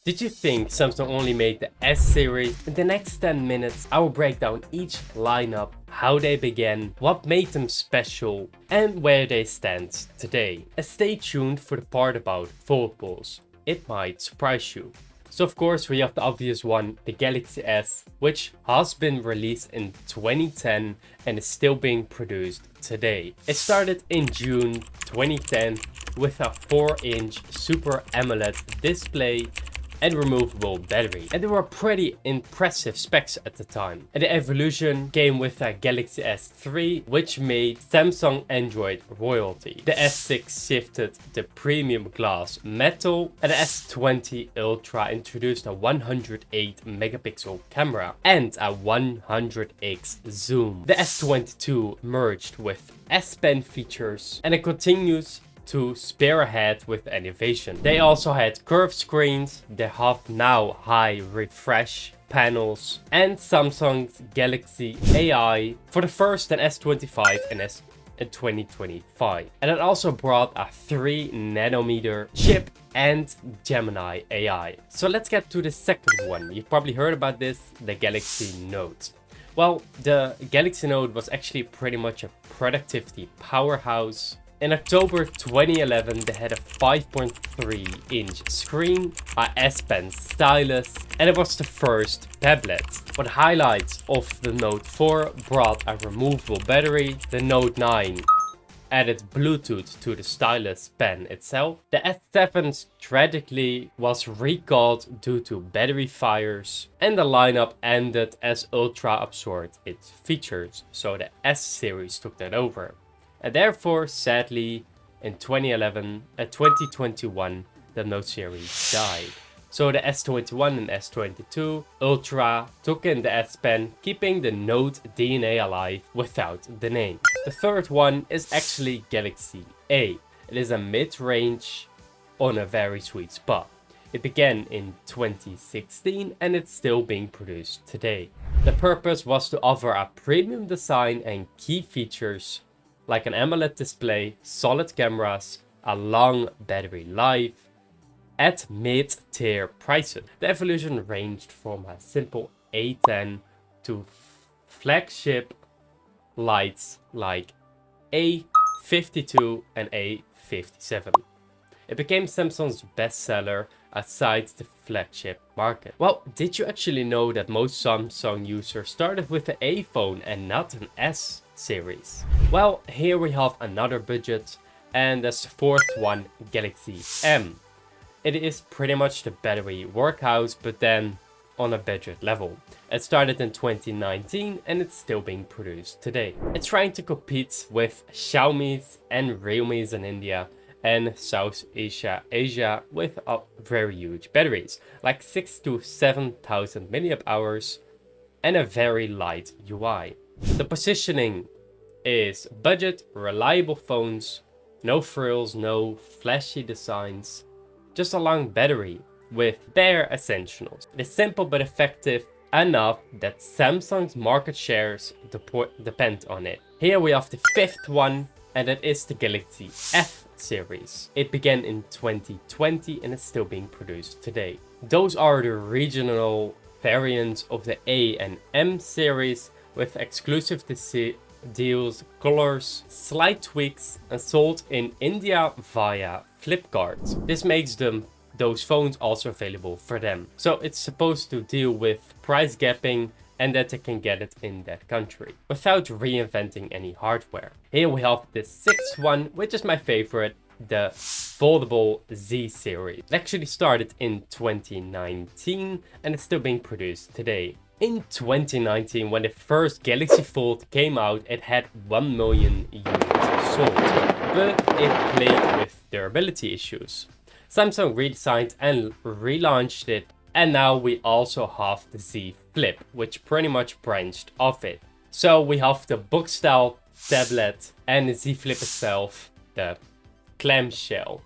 Did you think Samsung only made the S series? In the next 10 minutes, I will break down each lineup, how they began, what made them special, and where they stand today. And stay tuned for the part about foldables. It might surprise you. So of course we have the obvious one, the Galaxy S, which has been released in 2010 and is still being produced today. It started in June 2010 with a 4-inch Super AMOLED display and removable battery, and they were pretty impressive specs at the time. And the evolution came with a Galaxy S3, which made Samsung Android royalty. The S6 shifted the premium glass metal, and the S20 Ultra introduced a 108 megapixel camera and a 100x zoom. The S22 merged with S Pen features, and it continues to spearhead with innovation. They also had curved screens, they have now high refresh panels, and Samsung's Galaxy AI for the first and S25 and S2025. And it also brought a 3nm chip and Gemini AI. So let's get to the second one. You've probably heard about this, the Galaxy Note. Well, the Galaxy Note was actually pretty much a productivity powerhouse. In October 2011, they had a 5.3-inch screen, a S Pen stylus, and it was the first tablet. But highlights of the Note 4 brought a removable battery, the Note 9 added Bluetooth to the stylus pen itself. The S7 tragically was recalled due to battery fires, and the lineup ended as Ultra absorbed its features, so the S series took that over. And therefore, sadly, in 2021, the Note series died. So the S21 and S22 Ultra took in the S Pen, keeping the Note DNA alive without the name. The third one is actually Galaxy A. It is a mid-range on a very sweet spot. It began in 2016 and it's still being produced today. The purpose was to offer a premium design and key features like an AMOLED display, solid cameras, a long battery life, at mid-tier prices. The evolution ranged from a simple A10 to flagship lights like A52 and A57. It became Samsung's bestseller outside the flagship market. Well, did you actually know that most Samsung users started with the A phone and not an S series? Well, here we have another budget, and that's the fourth one, Galaxy M. It is pretty much the battery workhorse, but then on a budget level. It started in 2019 and it's still being produced today. It's trying to compete with Xiaomi's and Realme's in India and South Asia with very huge batteries, like 6,000 to 7,000 mAh and a very light UI. The positioning is budget, reliable phones, no frills, no flashy designs, just a long battery with bare essentials. It is simple but effective enough that Samsung's market shares depend on it. Here we have the fifth one, and that is the Galaxy F series. It began in 2020 and is still being produced today. Those are the regional variants of the A and M series with exclusive deals, colors, slight tweaks, and sold in India via Flipkart. This makes those phones also available for them. So it's supposed to deal with price gapping and that they can get it in that country without reinventing any hardware. Here we have the sixth one, which is my favorite, the Foldable Z series. It actually started in 2019 and it's still being produced today. In 2019, when the first Galaxy Fold came out, it had 1 million units sold, but it played with durability issues. Samsung redesigned and relaunched it, and now we also have the Z Flip, which pretty much branched off it. So we have the book style tablet and the Z Flip itself, the clamshell.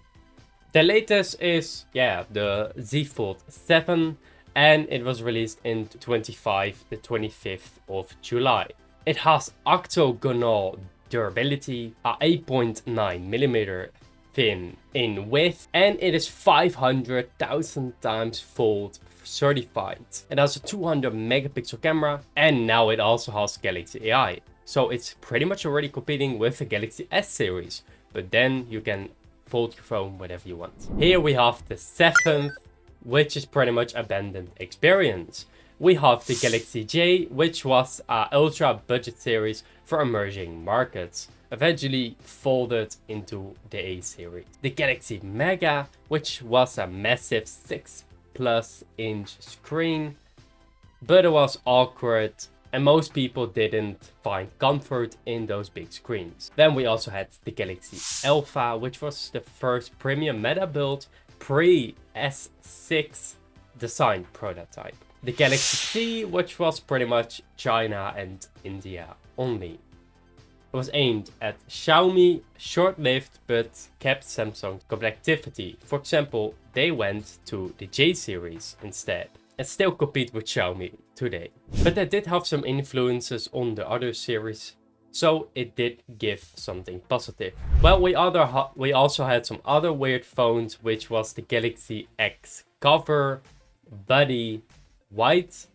The latest is, the Z Fold 7, and it was released in the 25th of July. It has octagonal durability, a 8.9mm thin in width, and it is 500,000 times fold certified. It has a 200 megapixel camera, and now it also has Galaxy AI. So it's pretty much already competing with the Galaxy S series, but then you can fold your phone whatever you want. Here we have the 7th, which is pretty much abandoned experience. We have the Galaxy J, which was an ultra budget series for emerging markets, eventually folded into the A series. The Galaxy Mega, which was a massive 6+ inch screen, but it was awkward and most people didn't find comfort in those big screens. Then we also had the Galaxy Alpha, which was the first premium meta build pre-S6 design prototype. The Galaxy C, which was pretty much China and India only. It was aimed at Xiaomi, short-lived, but kept Samsung's connectivity. For example, they went to the J series instead, and still compete with Xiaomi today. But they did have some influences on the other series, so it did give something positive. Well, we also had some other weird phones, which was the Galaxy XCover, Buddy, White,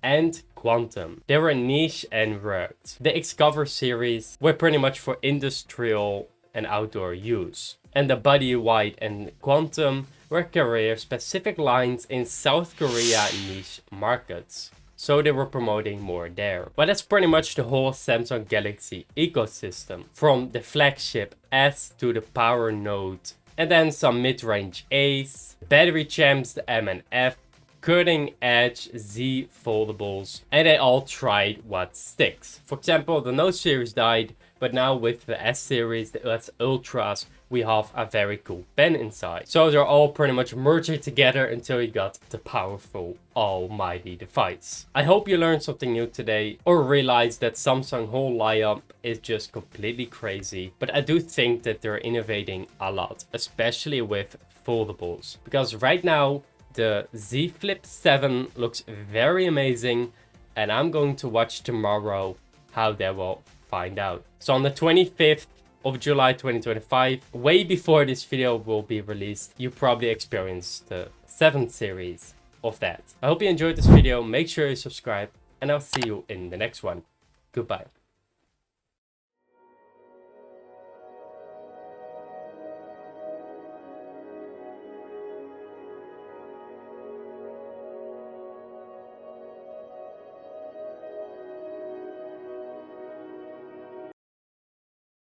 and Quantum. They were niche and rugged. The XCover series were pretty much for industrial and outdoor use, and the Buddy, White, and Quantum were career-specific lines in South Korea niche markets, so they were promoting more there. But that's pretty much the whole Samsung Galaxy ecosystem, from the Flagship S to the Power Note, and then some mid-range A's, battery champs, the M and F, cutting-edge Z foldables, and they all tried what sticks. For example, the Note series died, but now with the S series, the S Ultras, we have a very cool pen inside. So they're all pretty much merging together until you got the powerful almighty device. I hope you learned something new today, or realized that Samsung whole lineup is just completely crazy. But I do think that they're innovating a lot, especially with foldables, because right now the Z Flip 7 looks very amazing, and I'm going to watch tomorrow how they will find out. So on the 25th of July 2025, way before this video will be released, you probably experienced the 7th series of that. I hope you enjoyed this video. Make sure you subscribe, and I'll see you in the next one. Goodbye.